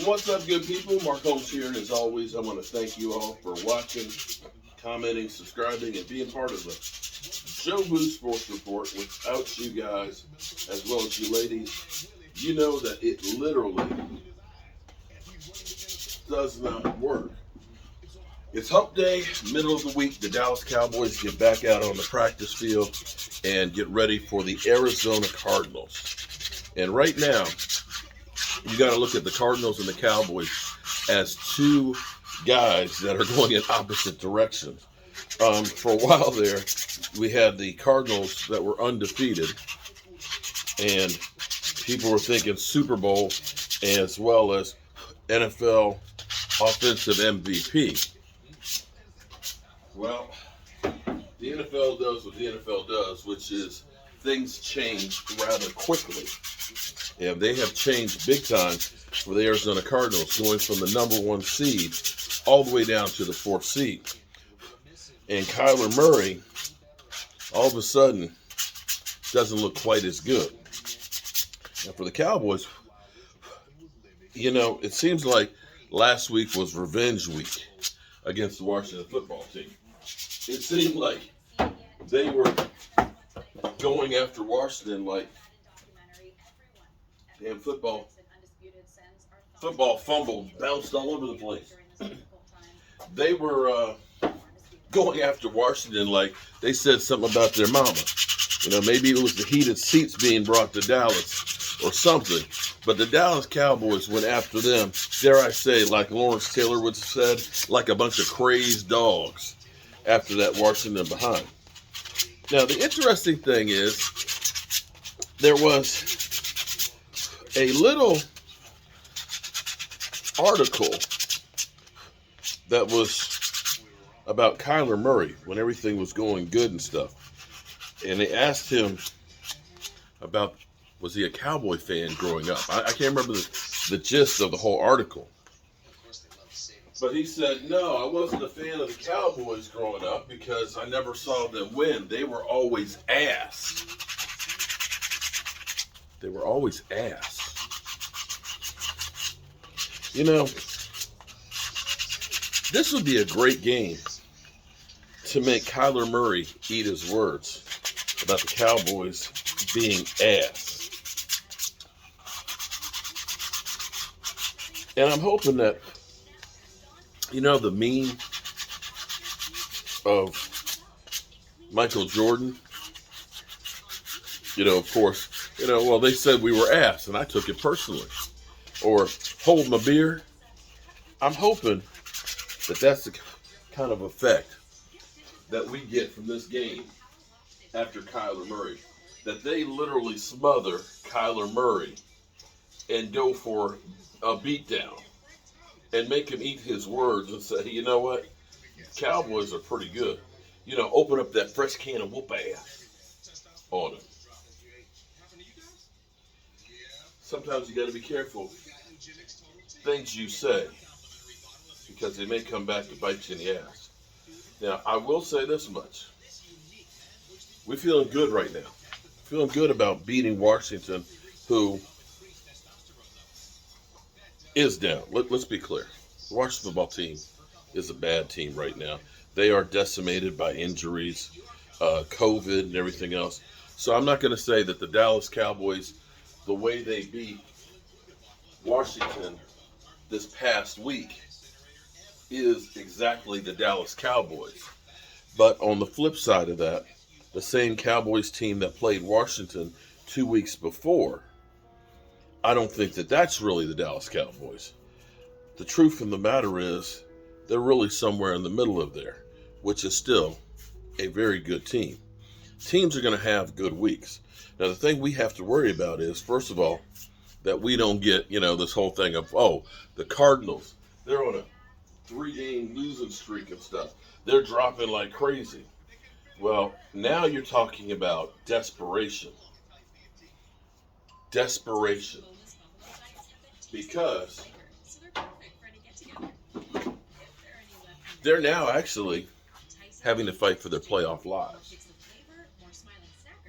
What's up, good people? Mark Holmes here, and as always, I want to thank you all for watching, commenting, subscribing, and being part of the Show Boost Sports Report. Without you guys, as well as you ladies, you know that it literally does not work. It's hump day, middle of the week. The Dallas Cowboys get back out on the practice field and get ready for the Arizona Cardinals. And right now, you got to look at the Cardinals and the Cowboys as two guys that are going in opposite directions. For a while there, we had the Cardinals that were undefeated, and people were thinking Super Bowl as well as NFL offensive MVP. Well, the NFL does what the NFL does, which is things change rather quickly. And they have changed big time for the Arizona Cardinals, going from the number one seed all the way down to the fourth seed. And Kyler Murray, all of a sudden, doesn't look quite as good. Now, for the Cowboys, you know, it seems like last week was revenge week against the Washington football team. It seemed like they were going after Washington like damn football fumble bounced all over the place. They were going after Washington like they said something about their mama. You know, maybe it was the heated seats being brought to Dallas or something. But the Dallas Cowboys went after them, dare I say, like Lawrence Taylor would have said, like a bunch of crazed dogs after that Washington behind. Now, the interesting thing is there was a little article that was about Kyler Murray when everything was going good and stuff. And they asked him about, was he a Cowboy fan growing up? I can't remember the gist of the whole article. But he said, no, I wasn't a fan of the Cowboys growing up because I never saw them win. They were always ass. They were always ass. You know, this would be a great game to make Kyler Murray eat his words about the Cowboys being ass. And I'm hoping that, you know, the meme of Michael Jordan, you know, of course, you know, well, they said we were ass, and I took it personally. Or hold my beer. I'm hoping that that's the kind of effect that we get from this game after Kyler Murray. That they literally smother Kyler Murray and go for a beatdown and make him eat his words and say, you know what, Cowboys are pretty good. You know, open up that fresh can of whoop ass on him. Sometimes you got to be careful things you say because they may come back to bite you in the ass. Now, I will say this much. We're feeling good right now. Feeling good about beating Washington, who is down. Let's be clear. The Washington football team is a bad team right now. They are decimated by injuries, COVID, and everything else. So I'm not going to say that the Dallas Cowboys, the way they beat Washington this past week, is exactly the Dallas Cowboys. But on the flip side of that, the same Cowboys team that played Washington 2 weeks before, I don't think that that's really the Dallas Cowboys. The truth of the matter is they're really somewhere in the middle of there, which is still a very good team. Teams are going to have good weeks. Now, the thing we have to worry about is, first of all, that we don't get, you know, this whole thing of, oh, the Cardinals, they're on a 3-game losing streak and stuff. They're dropping like crazy. Well, now you're talking about desperation. Desperation. Because they're now actually having to fight for their playoff lives.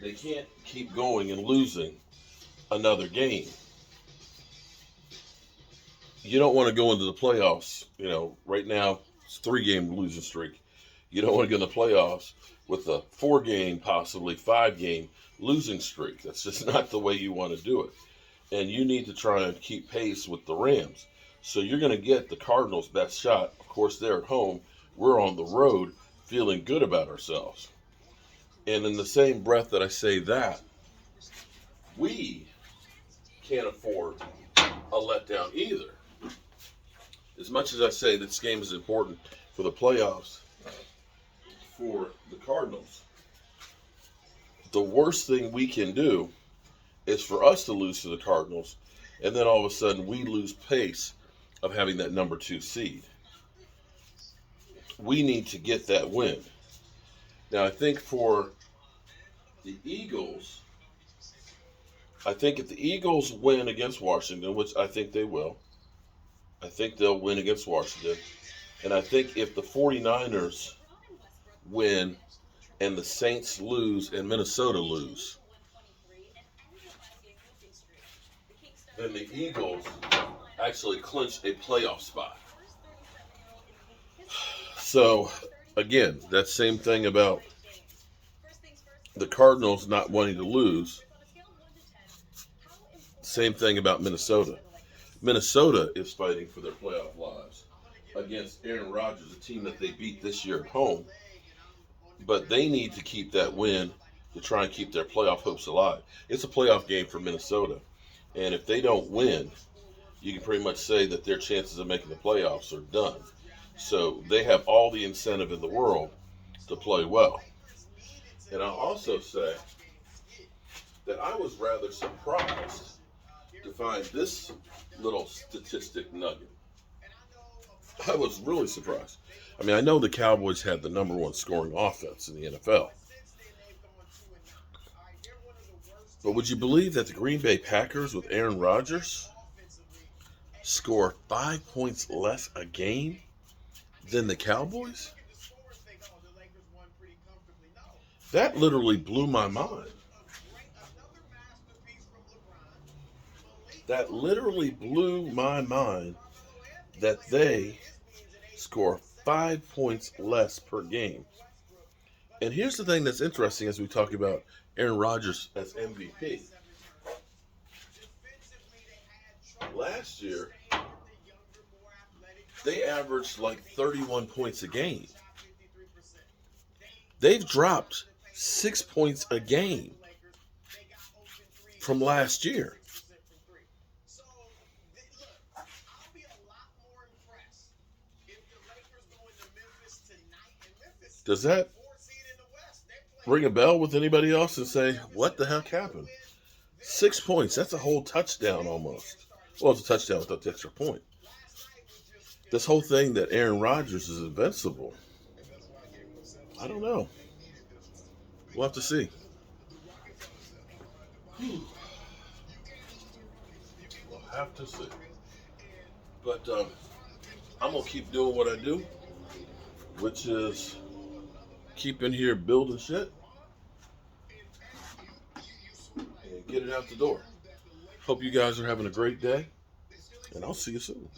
They can't keep going and losing another game. You don't want to go into the playoffs. Right now it's 3-game losing streak. You don't want to go in the playoffs with a 4-game, possibly 5-game losing streak. That's just not the way you want to do it. And you need to try and keep pace with the Rams. So you're going to get the Cardinals' best shot. Of course, they're at home. We're on the road feeling good about ourselves. And in the same breath that I say that, we can't afford a letdown either. As much as I say this game is important for the playoffs for the Cardinals, the worst thing we can do is for us to lose to the Cardinals, and then all of a sudden we lose pace of having that number 2 seed. We need to get that win. Now, I think for the Eagles, I think if the Eagles win against Washington, which I think they will, I think they'll win against Washington. And I think if the 49ers win and the Saints lose and Minnesota lose, then the Eagles actually clinch a playoff spot. So, again, that same thing about the Cardinals not wanting to lose. Same thing about Minnesota. Minnesota is fighting for their playoff lives against Aaron Rodgers, a team that they beat this year at home. But they need to keep that win to try and keep their playoff hopes alive. It's a playoff game for Minnesota. And if they don't win, you can pretty much say that their chances of making the playoffs are done. So they have all the incentive in the world to play well. And I'll also say that I was rather surprised to find this little statistic nugget. I was really surprised. I mean, I know the Cowboys had the number 1 scoring offense in the NFL. But would you believe that the Green Bay Packers with Aaron Rodgers score 5 points less a game than the Cowboys? That literally blew my mind. That literally blew my mind that they score 5 points less per game. And here's the thing that's interesting as we talk about Aaron Rodgers as MVP. Last year, they averaged like 31 points a game. They've dropped 6 points a game from last year. Does that ring a bell with anybody else and say, what the heck happened? 6 points, that's a whole touchdown almost. Well, it's a touchdown without the extra point. This whole thing that Aaron Rodgers is invincible, I don't know. We'll have to see. We'll have to see. But I'm going to keep doing what I do, which is keep in here building shit and get it out the door. Hope you guys are having a great day, and I'll see you soon.